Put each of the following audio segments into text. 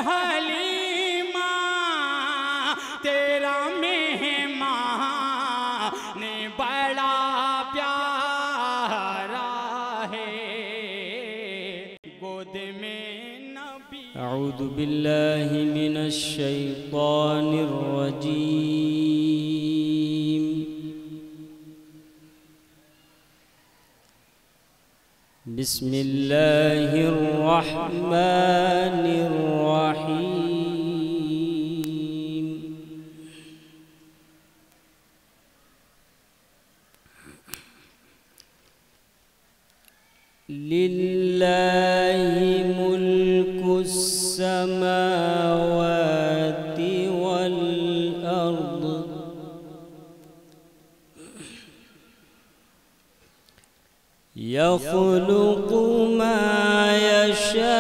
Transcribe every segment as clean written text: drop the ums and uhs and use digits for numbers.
हलीमा तेरा मेहमान बड़ा प्यारा है, गोद में नबी। अऊज़ु बिल्लाहि मिनश शैतानिर रजीम। बिस्मिल्लाहिर रहमानिर रहीम। लिल्लाहि मुल्कुस समावाति वल अर्द यख़्लुक़ु मा यशा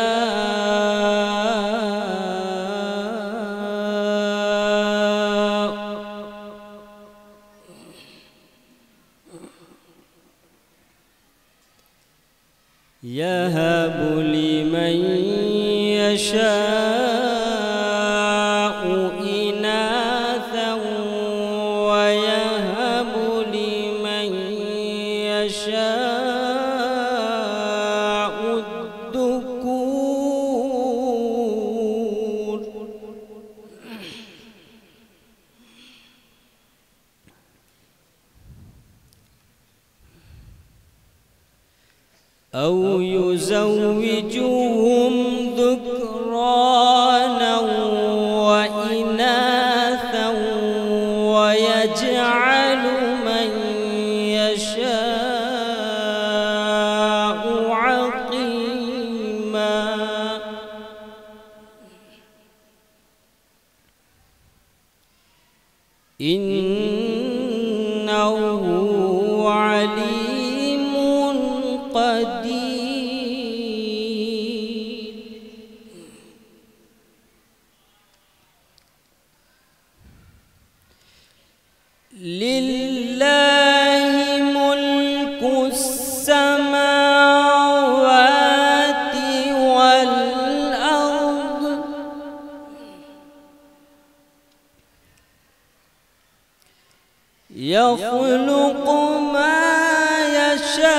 यहबु लिमन यशाउ इनाथन व यहबु लिमन यशाउ द्दुकूर। औ युज़व्विजुहुम ذुक्रानन व इनाथन व यजअलु मन यशाउ अक़ीमा। इन्नहु अलीमुन क़दीर। लिल्लाहि मुल्कुस समावाति वल अर्द यख़्लुक़ु मा यशा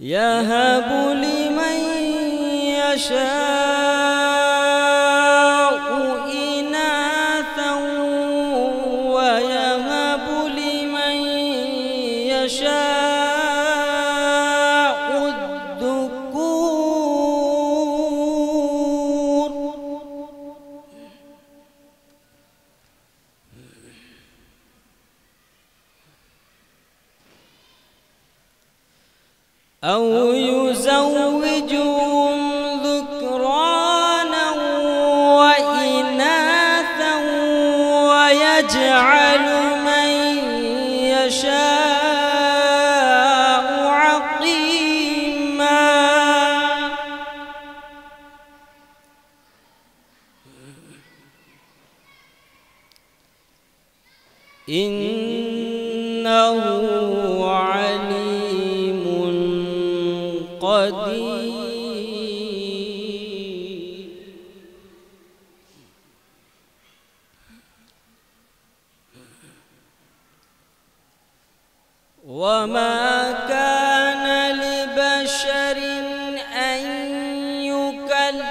यहबु लिमन यशाउ इनाथन व यहबु लिमन यशाउ द्दुकूर। औ युज़व्विजुहुम ذुक्रानन व इनाथन व यजअलु मन यशाउ अक़ीमा। इन्नहु अलीमुन क़दीर। वमा कान लिबशरिन अन युकल्लिमहुल्लाहु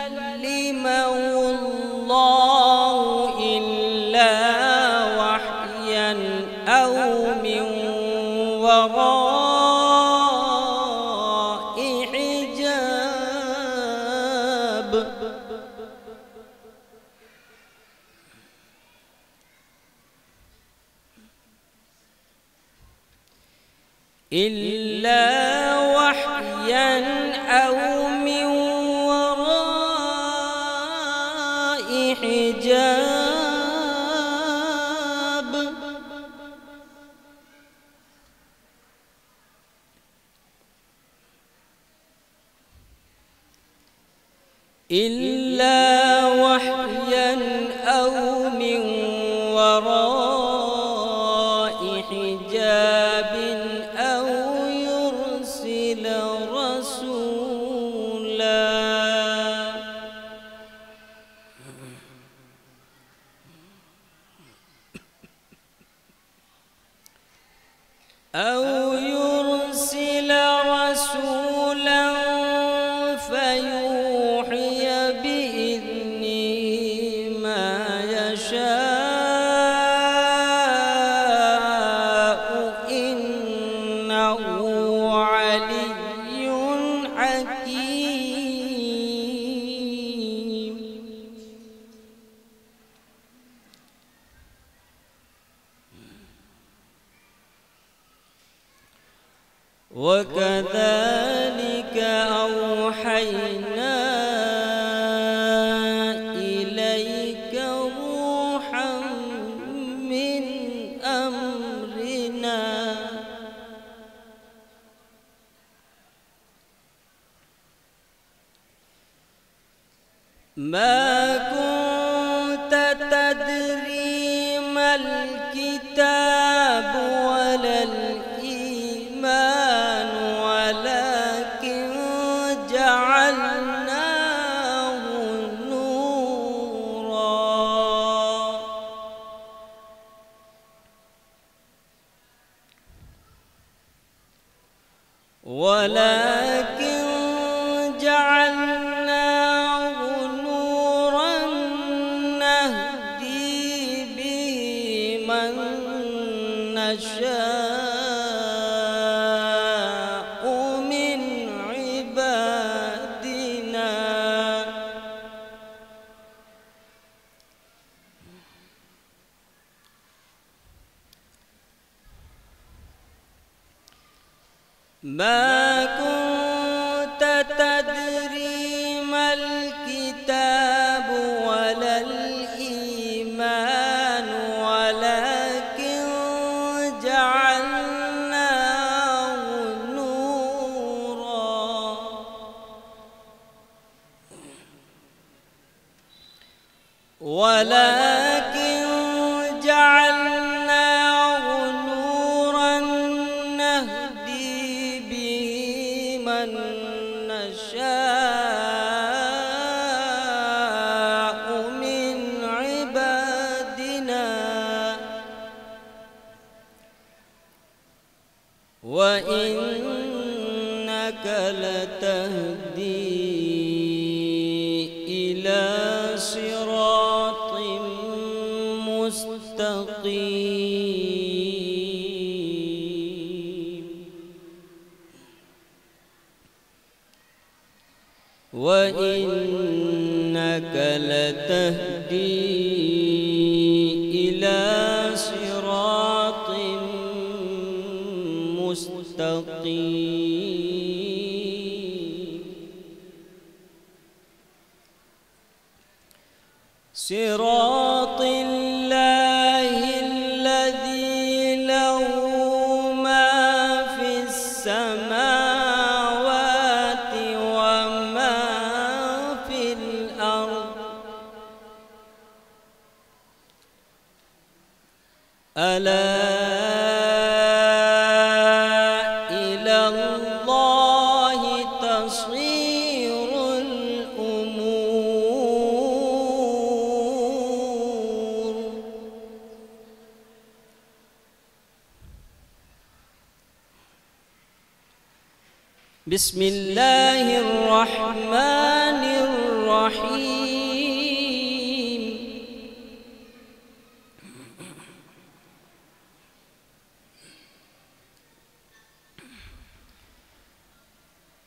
इल्ला वहयन औ मिन वराइ हिजाब। इल्ला वहयन औ मिन वराइ हिजाब। इल्ला वहयन औ أو من وراء حجاب أو يرسل رسولا فيوحي بإذنه ما يشاء إنه علي حكيم. وكذلك أوحينا إليك روحا من أمرنا ما كنت تدري ما الكتاب ولا الإيمان ولكن جعلناه نورا نهدي به من نشاء من عبادنا ما كنت تدري ما الكتاب ولا الإيمان ولكن جعلناه نورا نهدي به من نشاء من عبادنا وإنك لتهدي إلى صراط مستقيم وإنك لتهدي إلى صراط مستقيم صراط الله الذي له ما في السماوات وما في الأرض ألا إلى الله تصير الأمور بسم الله الرحمن الرحيم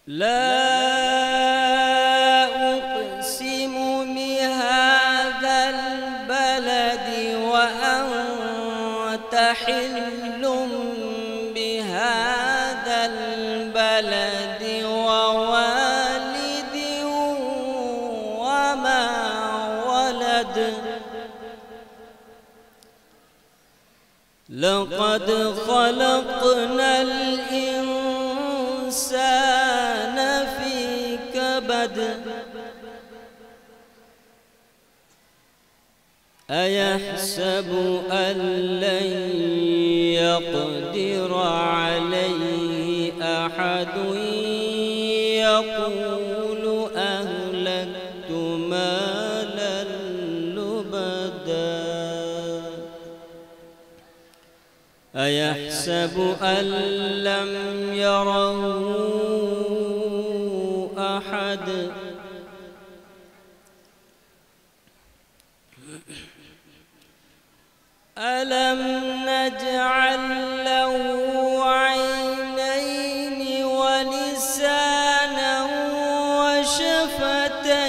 لا أقسم بهذا البلد وأنت حل بهذا البلد ووالد وما ولد لقد خلقنا الإنسان في كبد أيحسب أن لن يقدر عليه أحد يقول أهلكت مالا لبدا أيحسب أن لم يره أحد ألم نجعل له عينين ولسانا وشفتين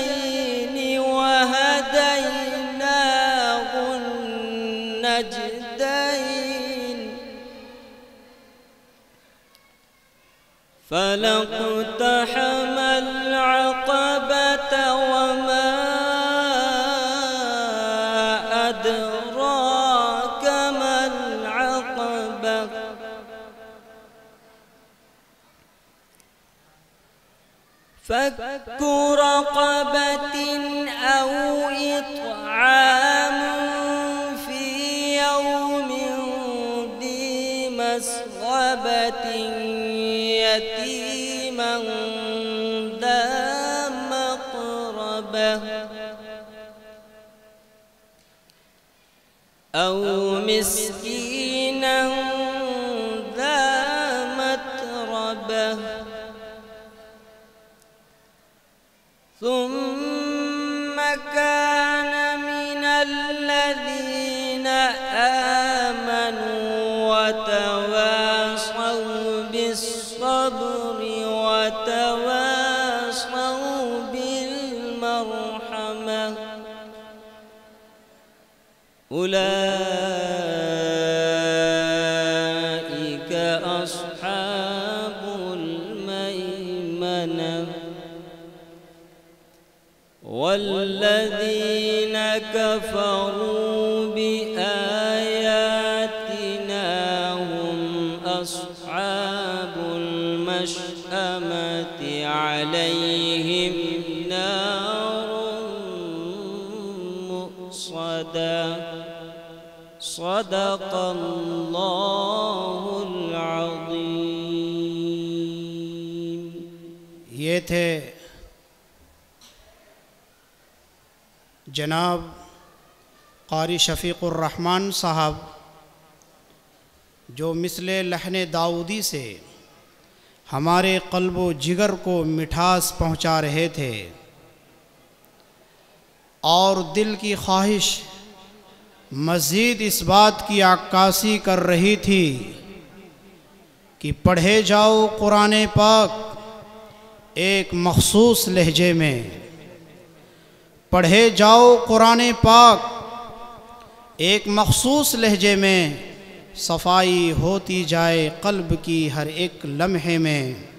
وهديناه النجدين فلاقتحم العقبة وما أدراك ما العقبة فك رقبة أو إطعام في يوم ذي مسغبة يتيما ذا مقربة أو مسكينا ذا متربة ثم كان من الذين آمنوا وتواصوا بالصبر وتواصوا بالمرحمة أولئك أصحاب الميمنة والذين كفروا بآياتنا هم أصحاب المشأمة عليهم نار مؤصدة صدق الله العظيم. ये थे जनाब क़ारी शफ़ीक़ुर रहमान साहब जो मिसले लहन दाऊदी से हमारे क़ल्ब व जिगर को मिठास पहुँचा रहे थे और दिल की ख्वाहिश मज़ीद इस बात की अक्कासी कर रही थी कि पढ़े जाओ कुरान पाक एक मख़सूस लहजे में, पढ़े जाओ कुरान पाक एक मख़सूस लहजे में, सफ़ाई होती जाए क़ल्ब की हर एक लम्हे में।